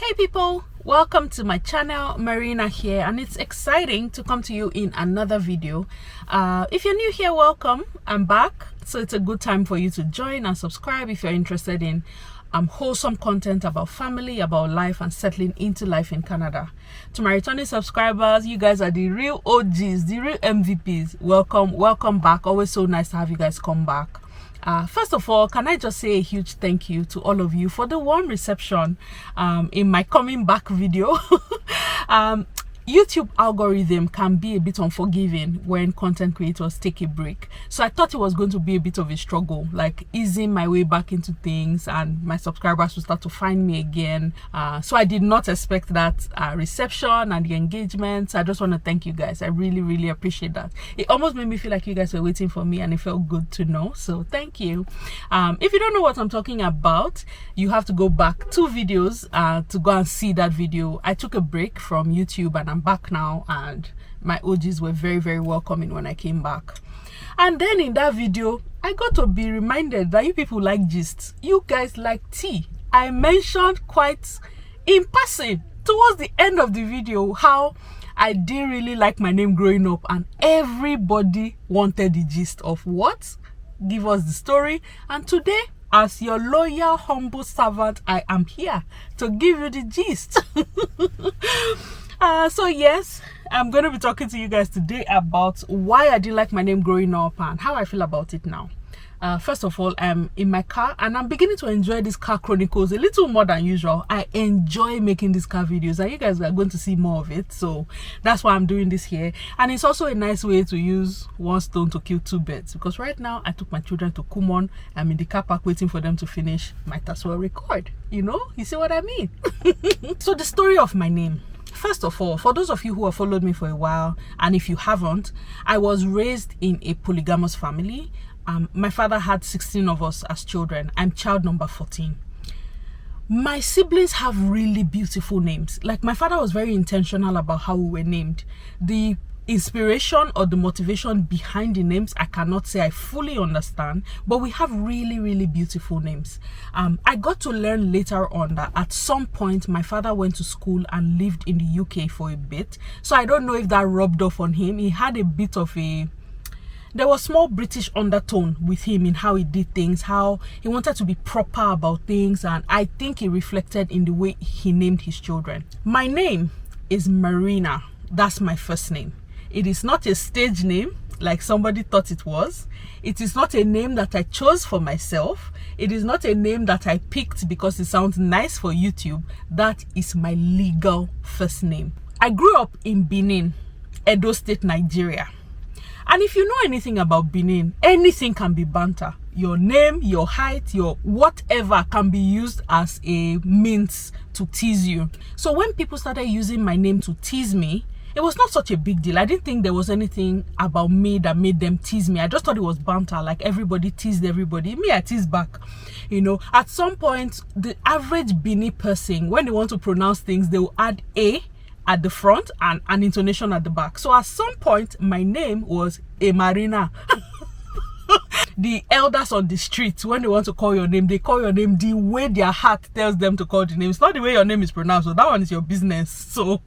Hey people, welcome to my channel. Marina here, and it's exciting to come to you in another video. If you're new here, welcome. I'm back, so it's a good time for you to join and subscribe if you're interested in wholesome content about family, about life, and settling into life in Canada. To my returning subscribers, you guys are the real OGs, the real MVPs. Welcome back. Always so nice to have you guys come back. First of all, can I just say a huge thank you to all of you for the warm reception in my coming back video. YouTube algorithm can be a bit unforgiving when content creators take a break, so I thought it was going to be a bit of a struggle, like easing my way back into things, and my subscribers would start to find me again. So I did not expect that reception and the engagement. I just want to thank you guys. I really appreciate that. It almost made me feel like you guys were waiting for me, and it felt good to know, so thank you. If you don't know what I'm talking about, you have to go back 2 videos to go and see that video. I took a break from YouTube and I'm back now, and my OGs were very welcoming when I came back. And then in that video, I got to be reminded that you people like gist, you guys like tea. I mentioned quite in passing towards the end of the video how I didn't really like my name growing up, and everybody wanted the gist of what? Give us the story. And today, as your loyal, humble servant, I am here to give you the gist. So yes, I'm going to be talking to you guys today about why I didn't like my name growing up and how I feel about it now. First of all, I'm in my car and I'm beginning to enjoy these car chronicles a little more than usual. I enjoy making these car videos, and you guys are going to see more of it, so that's why I'm doing this here. And it's also a nice way to use one stone to kill 2 birds, because right now I took my children to Kumon. I'm in the car park waiting for them to finish. Might as well record, you see what I mean? So the story of my name. First of all, for those of you who have followed me for a while, and if you haven't, I was raised in a polygamous family. My father had 16 of us as children. I'm child number 14. My siblings have really beautiful names. Like, my father was very intentional about how we were named. The inspiration or the motivation behind the names, I cannot say I fully understand, but we have really beautiful names. I got to learn later on that at some point my father went to school and lived in the UK for a bit, so I don't know if that rubbed off on him. He had a bit of there was small British undertone with him in how he did things, how he wanted to be proper about things, and I think it reflected in the way he named his children. My name is Marina. That's my first name. It is not a stage name like somebody thought it was. It is not a name that I chose for myself. It is not a name that I picked because it sounds nice for YouTube. That is my legal first name. I grew up in Benin, Edo State, Nigeria. And if you know anything about Benin, anything can be banter. Your name, your height, your whatever can be used as a means to tease you. So when people started using my name to tease me, it was not such a big deal. I didn't think there was anything about me that made them tease me. I just thought it was banter, like everybody teased everybody. Me, I teased back. At some point, the average Benin person, when they want to pronounce things, they will add A at the front and an intonation at the back. So at some point, my name was A Marina. The elders on the street, when they want to call your name, they call your name the way their heart tells them to call the name. It's not the way your name is pronounced, so that one is your business. So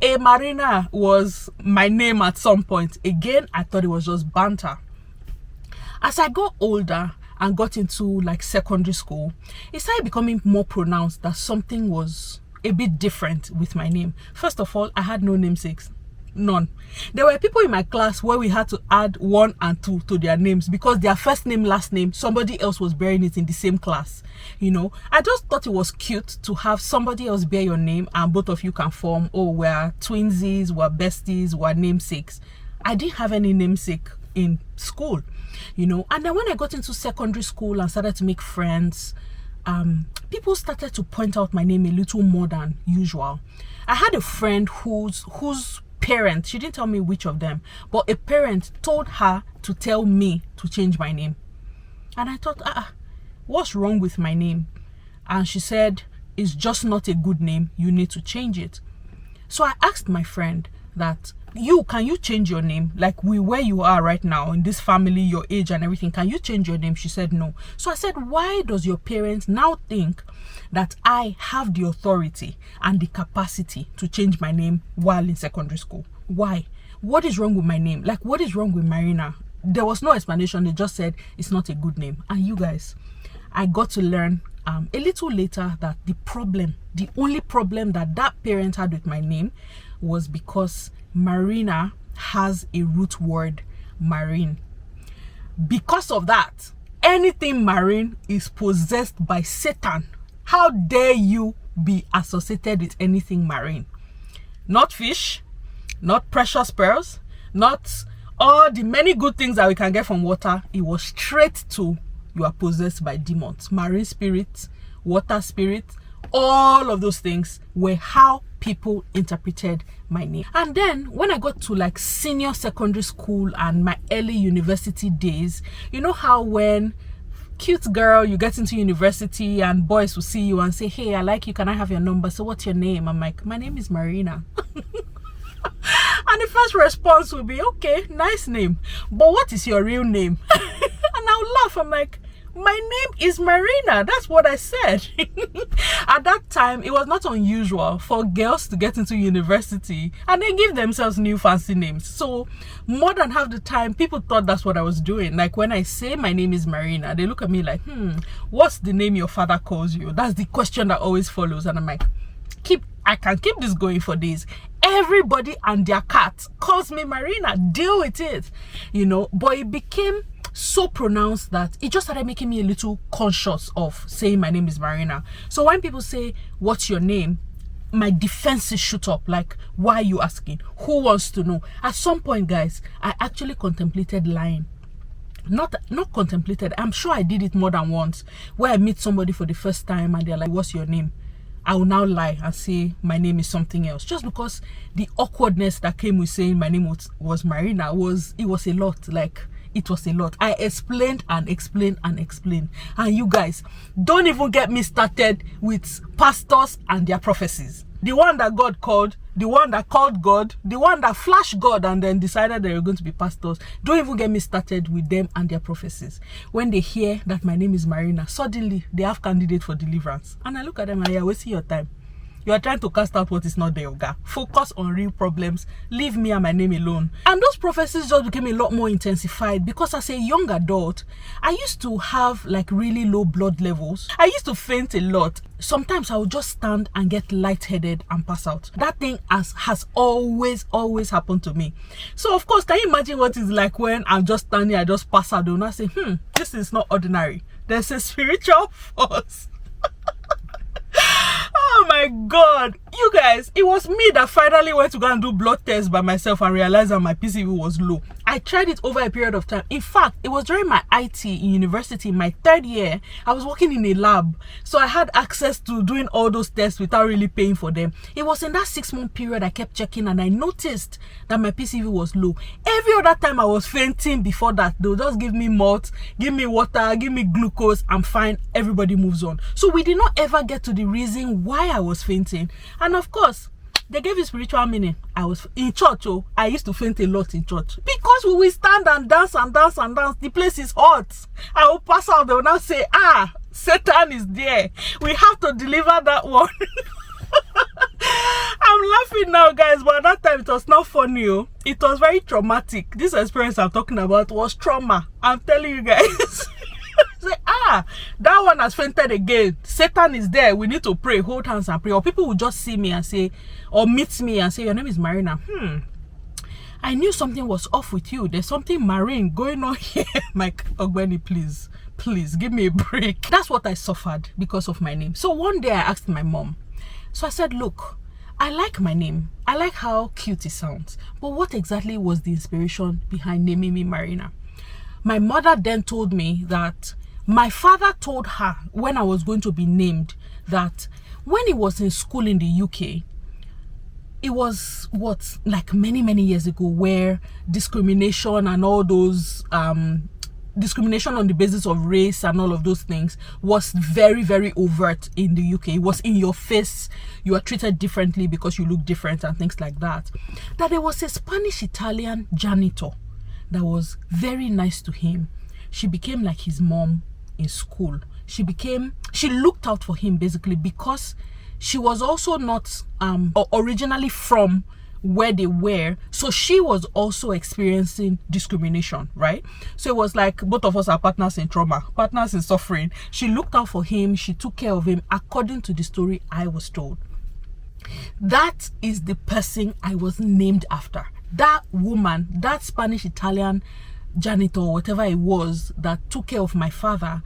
A Marina was my name at some point. Again, I thought it was just banter. As I got older and got into like secondary school, it started becoming more pronounced that something was a bit different with my name. First of all, I had no namesakes. None. There were people in my class where we had to add 1 and 2 to their names because their first name, last name, somebody else was bearing it in the same class. I just thought it was cute to have somebody else bear your name and both of you can form, oh, we're twinsies, we're besties, we're namesakes. I didn't have any namesake in school, and then when I got into secondary school and started to make friends, people started to point out my name a little more than usual. I had a friend whose parent, she didn't tell me which of them, but a parent told her to tell me to change my name. And I thought, what's wrong with my name? And she said, it's just not a good name, you need to change it. So I asked my friend that, can you change your name? Like where you are right now in this family, your age and everything, can you change your name? She said no. So I said, why does your parents now think that I have the authority and the capacity to change my name while in secondary school? Why? What is wrong with my name? Like, what is wrong with Marina? There was no explanation. They just said it's not a good name. And you guys, I got to learn a little later that the only problem that parent had with my name was because Marina has a root word, marine. Because of that, anything marine is possessed by Satan. How dare you be associated with anything marine? Not fish, not precious pearls, not all the many good things that we can get from water. It was straight to, you are possessed by demons, marine spirits, water spirits. All of those things were how people interpreted my name. And then when I got to like senior secondary school and my early university days, you know how when cute girl, you get into university and boys will see you and say, hey, I like you, can I have your number? So what's your name? I'm like, my name is Marina. And the first response will be, okay, nice name, but what is your real name? And I'll laugh. I'm like, my name is Marina. That's what I said. At that time, it was not unusual for girls to get into university and then give themselves new fancy names. So more than half the time, people thought that's what I was doing. Like when I say my name is Marina, they look at me like, what's the name your father calls you? That's the question that always follows. And I'm like, I can keep this going for days. Everybody and their cat calls me Marina. Deal with it, you know. But it became so pronounced that it just started making me a little conscious of saying my name is Marina. So when people say, what's your name? My defenses shoot up. Like, why are you asking? Who wants to know? At some point, guys, I actually contemplated lying. Not contemplated. I'm sure I did it more than once, where I meet somebody for the first time and they're like, what's your name? I will now lie and say my name is something else, just because the awkwardness that came with saying my name was Marina was a lot. Like, it was a lot. I explained and explained and explained. And you guys, don't even get me started with pastors and their prophecies. The one that God called, the one that called God, the one that flashed God and then decided they were going to be pastors. Don't even get me started with them and their prophecies. When they hear that my name is Marina, suddenly they have candidate for deliverance. And I look at them and you're wasting your time. You are trying to cast out what is not there, Oga. Focus on real problems. Leave me and my name alone. And those prophecies just became a lot more intensified because as a young adult, I used to have like really low blood levels. I used to faint a lot. Sometimes I would just stand and get lightheaded and pass out. That thing has always happened to me. So of course, can you imagine what it's like when I'm just standing, I just pass out and I say, this is not ordinary. There's a spiritual force. Oh my God, you guys, it was me that finally went to go and do blood tests by myself and realized that my PCV was low. I tried it over a period of time. In fact, it was during my IT in university, my 3rd year. I was working in a lab, so I had access to doing all those tests without really paying for them. It was in that 6-month period I kept checking and I noticed that my PCV was low. Every other time I was fainting before that, they'll just give me malt, give me water, give me glucose, I'm fine, everybody moves on. So we did not ever get to the reason why I was fainting. And of course, they gave it spiritual meaning. I was in church. I used to faint a lot in church because we will stand and dance and dance and dance. The place is hot. I will pass out. They will now say, Satan is there. We have to deliver that one. I'm laughing now, guys, but at that time it was not funny. It was very traumatic. This experience I'm talking about was trauma. I'm telling you guys. Say, that one has fainted again. Satan is there. We need to pray, hold hands and pray. Or people will just see me and say, or meet me and say, your name is Marina. I knew something was off with you. There's something marine going on here. Like, Ogbeni, please give me a break. That's what I suffered because of my name. So one day I asked my mom. So I said, look, I like my name. I like how cute it sounds. But what exactly was the inspiration behind naming me Marina? My mother then told me that my father told her when I was going to be named that when he was in school in the UK, it was like many years ago, where discrimination and all those discrimination on the basis of race and all of those things was very, very overt in the UK. It was in your face. You are treated differently because you look different and things like that. That there was a Spanish-Italian janitor that was very nice to him. She became like his mom in school. She looked out for him basically because she was also not originally from where they were, so she was also experiencing discrimination, right? So it was like both of us are partners in trauma, partners in suffering. She looked out for him, she took care of him according to the story I was told. That is the person I was named after. That woman, that Spanish-Italian janitor, whatever it was, that took care of my father,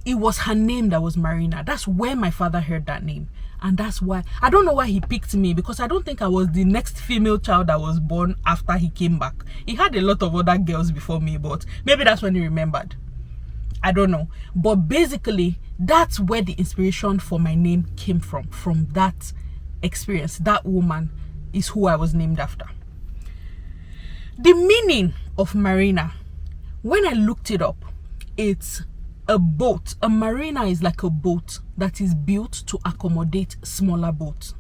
it was her name that was Marina. That's where my father heard that name. And that's why, I don't know why he picked me, because I don't think I was the next female child that was born after he came back. He had a lot of other girls before me, but maybe that's when he remembered. I don't know. But basically, that's where the inspiration for my name came from that experience. That woman is who I was named after. The meaning of Marina, when I looked it up, it's a boat. A marina is like a boat that is built to accommodate smaller boats.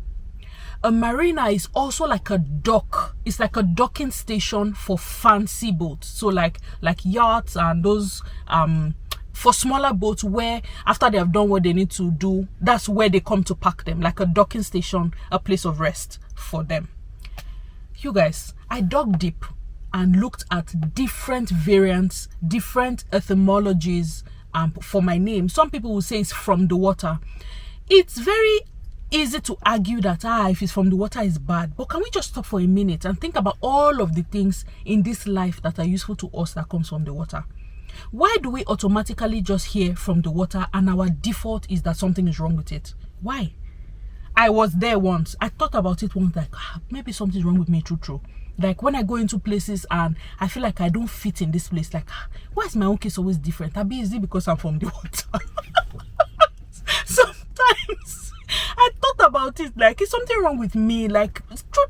A marina is also like a dock. It's like a docking station for fancy boats. So like yachts and those for smaller boats, where after they have done what they need to do, that's where they come to park them, like a docking station, a place of rest for them. You guys, I dug deep and looked at different variants, different etymologies for my name. Some people will say it's from the water. It's very easy to argue that if it's from the water is bad, but can we just stop for a minute and think about all of the things in this life that are useful to us that comes from the water? Why do we automatically just hear from the water and our default is that something is wrong with it? Why? I was there once. I thought about it once, like maybe something's wrong with me, true. Like when I go into places and I feel like I don't fit in this place, like why is my own case always different? Is it because I'm from the water? Sometimes I thought about it, like is something wrong with me? Like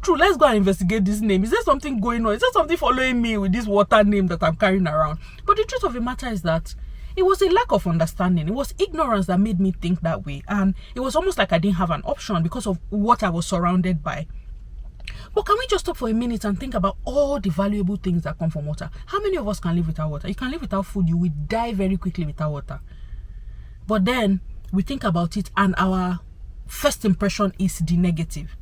true, let's go and investigate this name. Is there something going on? Is there something following me with this water name that I'm carrying around? But the truth of the matter is that it was a lack of understanding. It was ignorance that made me think that way, and it was almost like I didn't have an option because of what I was surrounded by. But can we just stop for a minute and think about all the valuable things that come from water? How many of us can live without water? You can live without food. You will die very quickly without water. But then we think about it and our first impression is the negative.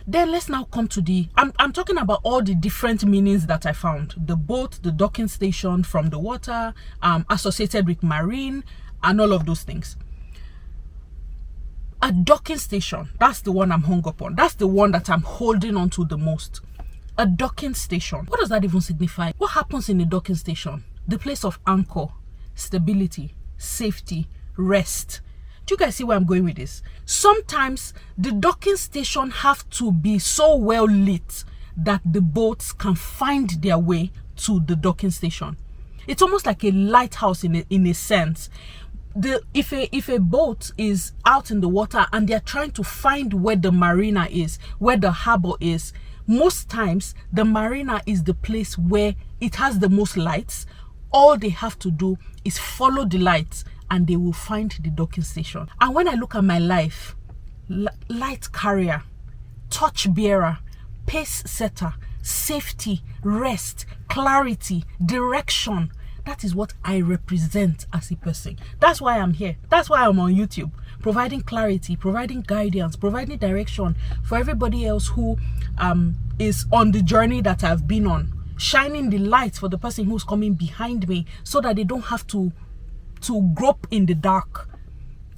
Then let's now come to I'm talking about all the different meanings that I found. The boat, the docking station, from the water, associated with marine, and all of those things. A docking station, that's the one I'm hung up on. That's the one that I'm holding on to the most. A docking station. What does that even signify? What happens in a docking station? The place of anchor, stability, safety, rest. Do you guys see where I'm going with this? Sometimes the docking station have to be so well lit that the boats can find their way to the docking station. It's almost like a lighthouse in a sense. If a boat is out in the water and they're trying to find where the marina is, where the harbor is, most times the marina is the place where it has the most lights. All they have to do is follow the lights and they will find the docking station. And when I look at my life, light carrier, torch bearer, pace setter, safety, rest, clarity, direction, that is what I represent as a person. That's why I'm here. That's why I'm on YouTube, providing clarity, providing guidance, providing direction for everybody else who is on the journey that I've been on, shining the light for the person who's coming behind me so that they don't have to grope in the dark.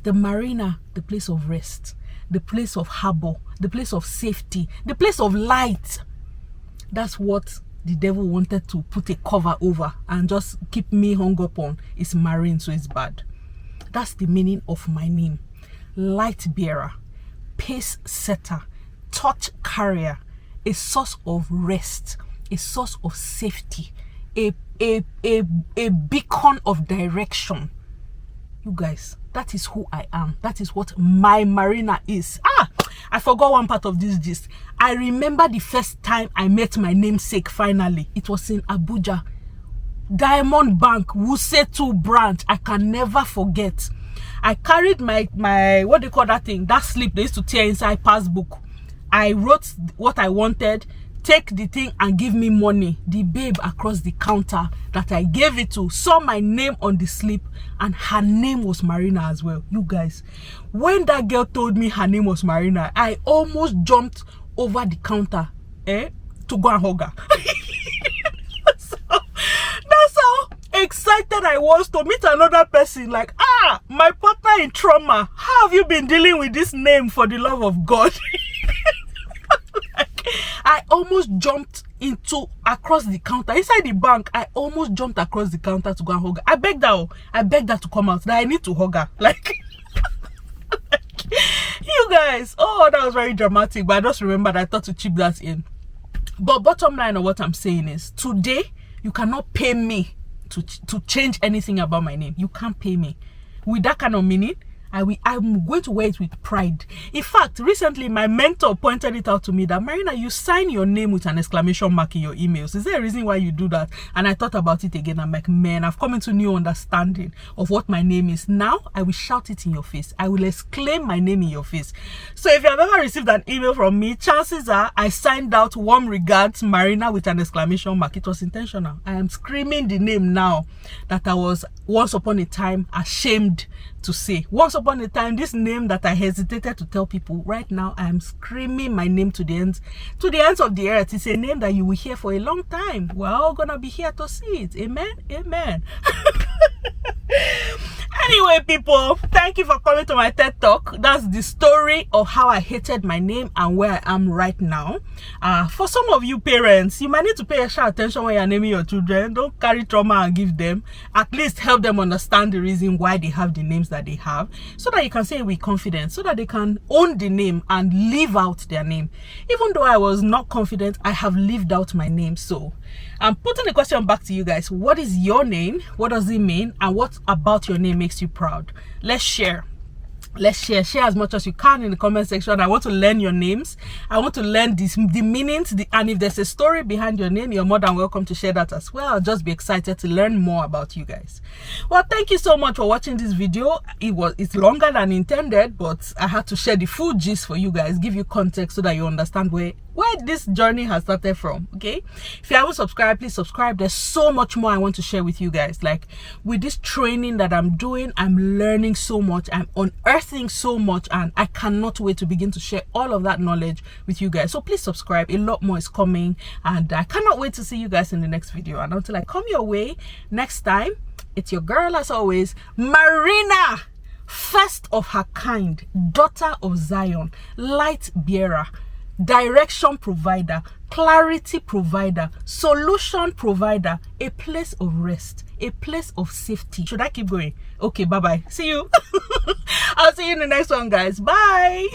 The marina, the place of rest, the place of harbor, the place of safety, the place of light. That's what the devil wanted to put a cover over and just keep me hung up on. Is marine, so it's bad. That's the meaning of my name. Light bearer, pace setter, torch carrier, a source of rest, a source of safety, a beacon of direction. You guys, that is who I am. That is what my marina is. I forgot one part of this gist. I remember the first time I met my namesake finally. It was in Abuja. Diamond Bank, Wuse 2 branch. I can never forget. I carried my what do you call that thing? That slip they used to tear inside passbook. I wrote what I wanted, take the thing and give me money. The babe across the counter that I gave it to saw my name on the slip, and her name was Marina as well. You guys, when that girl told me her name was Marina, I almost jumped over the counter to go and hug her. That's how excited I was to meet another person. Like, my partner in trauma, how have you been dealing with this name, for the love of God? Like, I almost jumped across the counter inside the bank. I almost jumped across the counter to go and hug her. I begged her to come out, that I need to hug her. Like, you guys, that was very dramatic, but I just remembered, I thought to chip that in. But bottom line of what I'm saying is, today you cannot pay me to change anything about my name. You can't pay me with that kind of meaning. I'm going to wear it with pride. In fact, recently my mentor pointed it out to me that, Marina, you sign your name with an exclamation mark in your emails. Is there a reason why you do that? And I thought about it again. I'm like, man, I've come into new understanding of what my name is. Now I will shout it in your face. I will exclaim my name in your face. So if you have ever received an email from me, chances are I signed out warm regards Marina with an exclamation mark. It was intentional. I am screaming the name now that I was once upon a time ashamed to say. Once upon a time, this name that I hesitated to tell people, right now I am screaming my name to the ends of the earth. It's a name that you will hear for a long time. We're all gonna be here to see it. Amen. Amen. Anyway, people, thank you for coming to my TED Talk. That's the story of how I hated my name and where I am right now. For some of you parents, you might need to pay extra attention when you're naming your children. Don't carry trauma and give them. At least help them understand the reason why they have the names that they have, so that you can say it with confidence, so that they can own the name and live out their name. Even though I was not confident, I have lived out my name. So I'm putting the question back to you guys. What is your name? What does it mean? And what about your name makes you proud? Let's share. Share as much as you can in the comment section. I want to learn your names. I want to learn the meanings, and if there's a story behind your name, you're more than welcome to share that as well. I'll just be excited to learn more about you guys. Well, thank you so much for watching this video. It's longer than intended, but I had to share the full gist for you guys, give you context so that you understand where this journey has started from. Okay, if you haven't subscribed, please subscribe. There's so much more I want to share with you guys. Like, with this training that I'm doing, I'm learning so much, I'm unearthing so much, and I cannot wait to begin to share all of that knowledge with you guys. So please subscribe. A lot more is coming, and I cannot wait to see you guys in the next video. And until I come your way next time, it's your girl as always, Marina, first of her kind, daughter of Zion, light bearer, direction provider, clarity provider, solution provider, a place of rest, a place of safety. Should I keep going? Okay, bye bye. See you. I'll see you in the next one, guys. Bye.